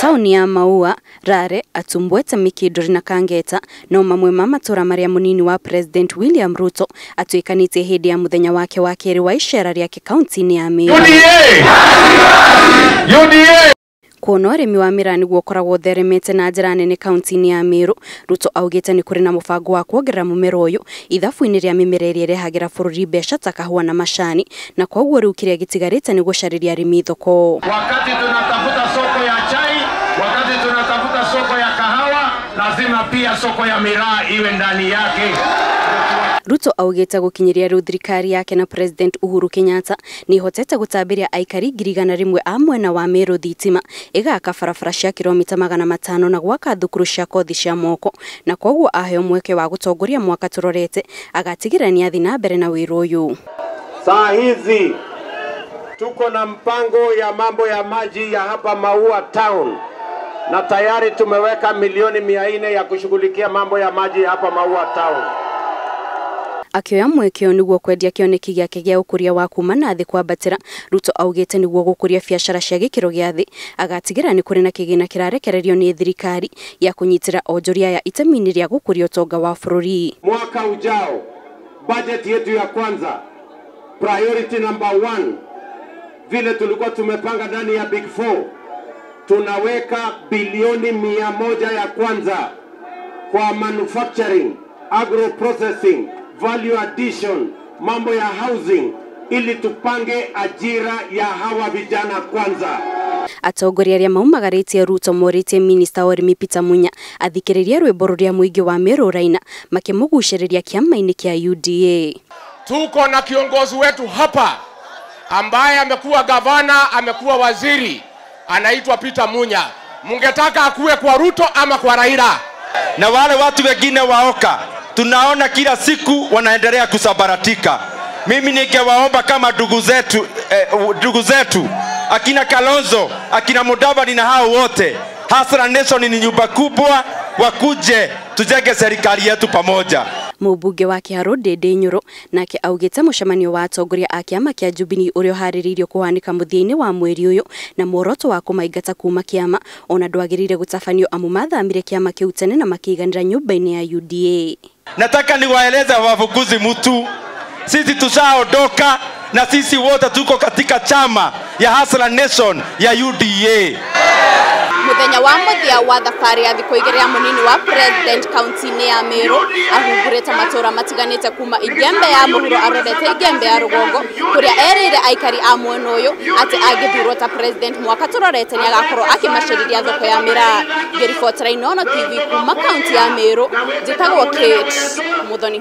Tauni ya Maua, Rare, Atumbwete Mikindori na Kangeta no mamwe ma matura maria munini wa President William Ruto atuikanite hindi ya muthenya wake wa keri wa icera riake kaunti-ini ya Merũ. UDA Kuona ũrĩmi wa Mĩraa nĩguo ũkoragwo ũtheremete na njĩra nene kaunti-ini ya Merũ, Ruto augĩte nĩ kũrĩ na mũbango wa kuongerera mũmera ũyũ ithabu-inĩ rĩa mĩmera ĩrĩa ĩrehagĩra bũrũri mbeca ta kahũa na macani, na kwoguo rĩu kĩrĩa gĩtigarĩte nĩ gũcarĩria arĩmi thoko. Wakati tunatafuta soko ya chai, wakati tunatafuta soko ya kahawa, lazima pia soko ya Mĩraa iwe ndani yake. Ruto augĩte gũkinyĩria rĩu thirikari yake na President Uhuru Kenyatta nĩ hotete gũtambĩria aikari 100,000 a mwena wa Merũ thitima, ĩgaka barabara cia kilomita 500 na gwaka thukuru cia kothi cia moko, na kwoguo aheo mweke wa gũtongoria mwaka tũrorete agatigĩra nĩ athi na mbere na wĩra ũyũ. Saa hizi tuko na mpango ya mambo ya maji ya hapa Maua Town, na tayari tumeweka milioni 400 ya kushughulikia mambo ya maji ya hapa Maua Town. Akioya mwekeo niguo kwendia kĩoneki gĩake gĩa ũkũria wa kuma na thĩ kwambatĩra, Ruto augĩte niguo gũkũria biacara cia gĩkĩro gĩa thĩ, agatigĩra nĩ kũrĩ na kĩgĩna kĩrarekererio nĩ thirikari ya kũnyitĩra onjoria ya itemi-inĩ rĩa gũkũria ũtonga wa bũrũri. Mwaka ujao budget yetu ya kwanza, priority number 1, vile tulikuwa tumepanga ndani ya Big 4, tunaweka bilioni 100 ya kwanza kwa manufacturing, agro processing, value addition, mambo ya housing, ili tupange ajira ya hawa vijana kwanza. Atongoria arĩa maumagarĩtie Ruto morĩtie Minister wa ũrĩmi Peter Munya athikĩrĩrie rwĩmbo rũrĩa mũingĩ wa Merũ Raina makĩmũgucĩrĩria kĩama-inĩ kĩa UDA. Tuko na kiongozi wetu hapa ambaye amekuwa gavana, amekuwa waziri, anaitwa Peter Munya. Mungetaka akuwe kwa Ruto ama kwa Raila? Na wale watu wengine waoka tunaona kila siku wanaendelea kusabaratika. Mimi ningewaomba kama ndugu zetu akina Kalonzo, akina Mudavadi na hao wote, Hasra Nation ni nyumba kubwa, wakuje tujenge serikali yetu pamoja. Mũmbunge wa Kĩharũ Ndĩndĩ Nyũrũ nake augĩte mũcemanio wa atongoria a kĩama kĩa Jubilee ũrĩa ũharĩrĩirio kũhanĩka mũthia-inĩ wa mweri ũyũ na muoroto wa kũmaingata kuma kĩama ona ndwagĩrĩire gũtabanio amu mathamire kĩama kĩu tene na makĩiganĩra nyũmba-inĩ ya UDA. Nataka niwaeleze wafukuzi mtu, sisi tushaondoka na sisi wote tuko katika chama ya Hasra Nation ya UDA. Muthenya wa muthia wa thabarĩ ya thikũ 2 ya munini wa President kaunti-inĩ ya Merũ ahungurĩte matura matiganĩte kuma igembe ya mũhuro arorete igembe ya rũgongo, kũrĩa erĩire aikari a mwena ũyũ atĩ angĩthurwo ta President mwaka tũrorete nĩ agakorwo akĩmacerithia thoko ya Mĩraa. Ngĩribotera Inono TV kuma kaunti ya Merũ, njĩtagwo Kate Muthoni.